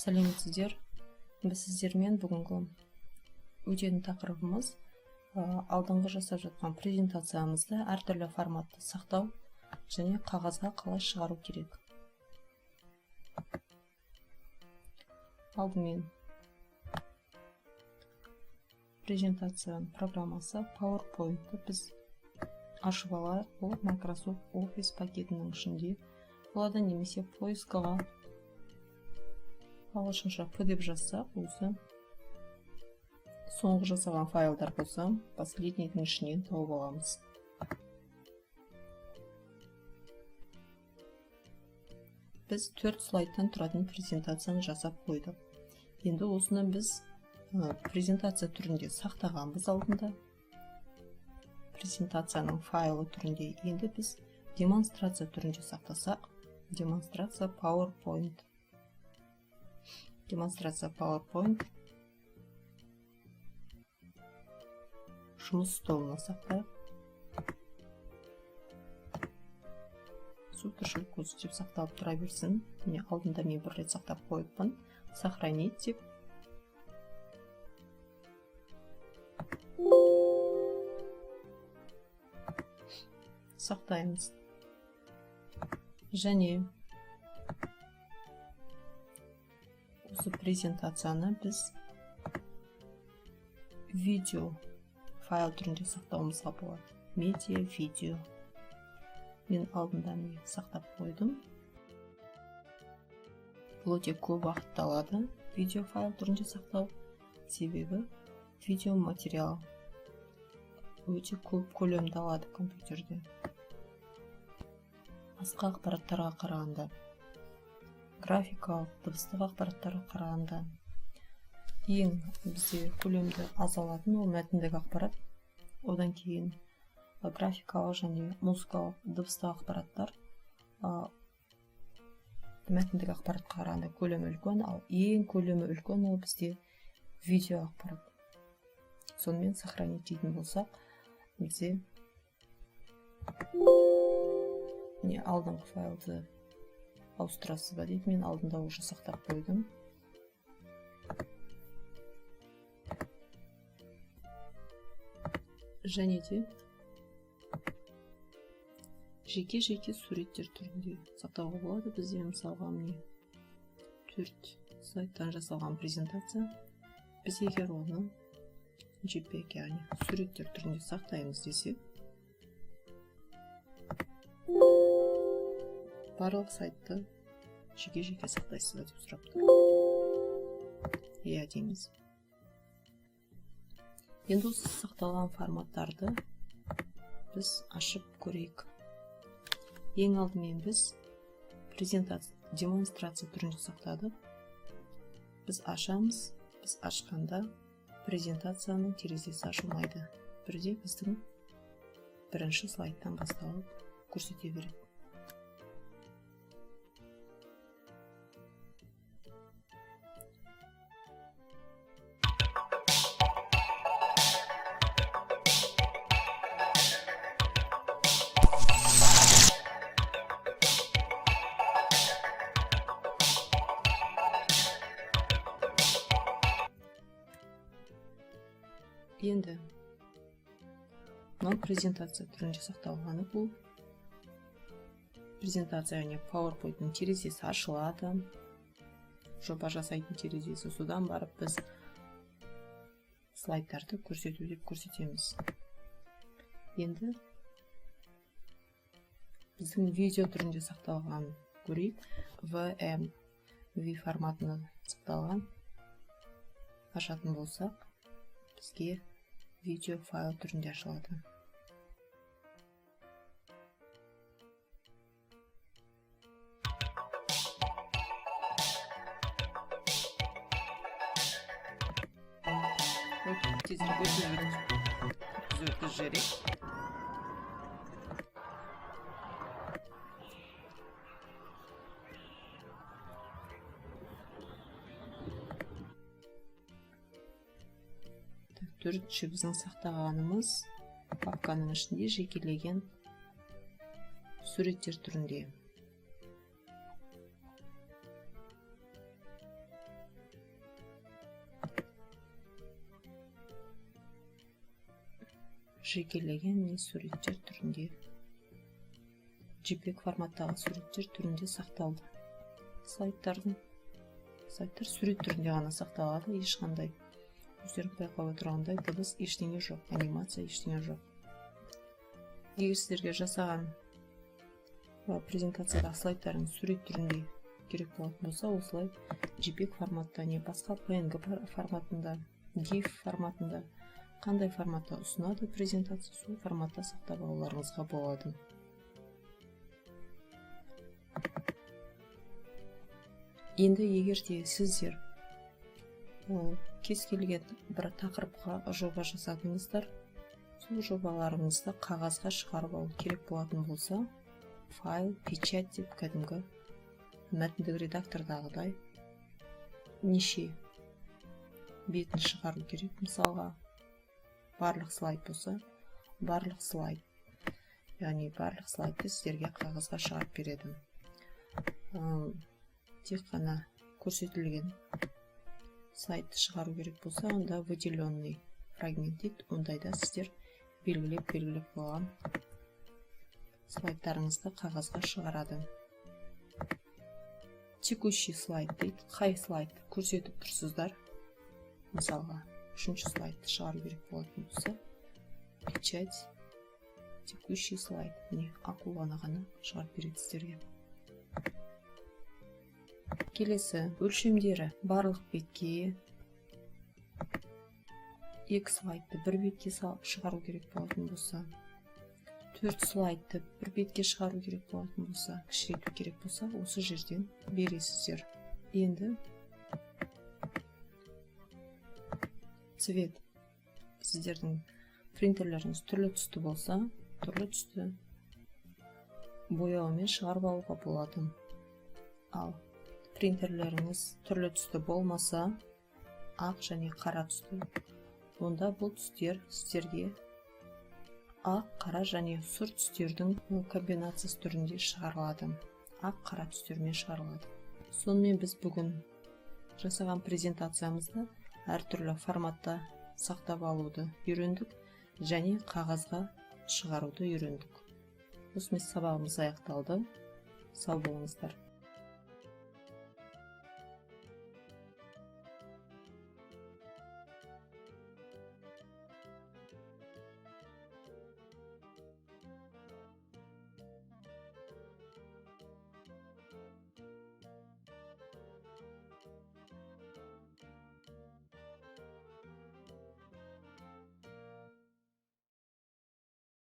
Сәлеметсіздер. Біз сіздермен бүгінгі өтетін тақырыбымыз алдыңғы жасап жатқан презентациямызды әртүрлі форматта сақтау және қағазға қалай шығару керек. Алдымен презентацияның программасы PowerPoint-ті біз ашып алайық. Ол Microsoft Office пакетінің ішінде болады, немесе поискаға ағылшынша P деп жазсақ, өзі соңғы жасаған файлдар болса, последнийдің ішінен тауып аламыз. Біз 4 слайдтан тұратын презентацияны жасап қойдық. Енді осыны біз презентация түрінде сақтағанбыз алдында. Презентацияның файлы түрінде. Енді біз демонстрация түрінде сақтасақ, демонстрация PowerPoint. Демонстрация PowerPoint. Жұмыс столына сақтайық. Сутыршыл көзі деп сақталып тұра берсін. Міне алдында мен бір рет сақтап қойыппын. Сохранить деп. Сақтаймыз. Және осы презентацияны біз видео файл түрінде сақтауымызға болады. Медиа, видео. Мен алдында сақтап қойдым. Бұл өте көп уақыт алады видео файл түрінде сақтау. Себебі видео материал өте көп көлемді алады компьютерде. Басқа ақпараттарға қарағанда, графикалық, дыбыстық ақпараттарға қарағанда ең бізде көлемді аз алатын ол мәтіндік ақпарат. Одан кейін графикалық және музыкалық, дыбыстық ақпараттар мәтіндік ақпаратқа қарағанда көлемі үлкен, ал ең көлемі үлкен ол бізде видео ақпарат. Сонымен сохранить дейтін болсақ, бізде алдыңғы файлды ауыстырасыз ба дейді. Мен алдында уже сақтап қойдым. Және де жеке-жеке суреттер түрінде сақтауға болады. Бізде мысалға 4 слайдтан жасалған презентация. Біз егер оны JPEG, яғни суреттер түрінде сақтаймыз десек, барлық сайтты жеке-жеке сақтайсыз ба деп сұрап тұр. Иә дейміз. Енді осы сақталған форматтарды біз ашып көрейік. Ең алдымен біз демонстрация түрінде сақтадық. Біз ашамыз. Біз ашқанда презентацияның терезесі ашылмайды. Бірде біздің бірінші слайдтан басталып көрсете береді. Енді мынау презентация түрінде сақталғаны. Бұл презентация және PowerPoint-ның терезесі ашылады. Жоба жасайтын терезесі. Содан барып біз слайдтарды көрсету деп көрсетеміз. Енді біздің видео түрінде сақталған көрейік. VMV форматына сақталған. Ашатын болсақ, бізге видео файл түрінде ашылады. Тезірек өткізуді жарайды. Төртінші біздің сақтағанымыз папканың ішінде жекелеген суреттер түрінде. жекелеген суреттер түрінде JPEG форматтағы суреттер түрінде сақталды. Сайттар сурет түрінде ғана сақталады, ешқандай өздерің байқап отырғандай дыбыс ештеңе жоқ, анимация ештеңе жоқ. Егер сіздерге жасаған презентациядағы слайдтардың сурет түрінде керек болатын болса, осылай JPEG форматта не басқа PNG форматында, GIF форматында, қандай форматта ұсынады презентация, сол форматта сақтап алуларыңызға болады. Енді егер де сіздер кез келген бір тақырыпқа жоба жасадыңыздар, сол жобаларыңызды қағазға шығарып алу керек болатын болса, файл, печать деп кәдімгі мәтіндік редактордағыдай неше бетін шығару керек. Мысалға, барлық слайд болса, барлық слайд, яғни барлық слайды сіздерге қағазға шығарып береді. Тек қана көрсетілген сайтты шығару керек болса, онда выделенный фрагмент дейді. Ондайда сіздер белгілеп қойған слайдтарыңызды қағазға шығарады. Текущий слайд дейді. Қай слайд көрсетіп тұрсыздар? Мысалға, 3-ші слайдты шығару керек болатын болса, печать, текущий слайд, не ақулана ғана шығарып береді сіздерге. Келесі өлшемдері барлық бетке 2 слайдты бір бетке шығару керек болатын болса, 4 слайдты бір бетке шығару керек болатын болса, кішірейту керек болса, осы жерден бересіздер. Енді цвет. Сіздердің принтерлеріңіз түрлі түсті болса, түрлі түсті бояумен шығарып алуға болады. Ал принтерлеріңіз түрлі түсті болмаса, ақ және қара түсті, онда бұл түстер сіздерге ақ, қара және сұр түстердің комбинациясы түрінде шығарылады. Ақ, қара түстермен шығарылады. Сонымен біз бүгін жасаған презентациямызды әртүрлі форматта сақтап алуды үйрендік және қағазға шығаруды үйрендік. Осымен сабағымыз аяқталды. Сау болыңыздар.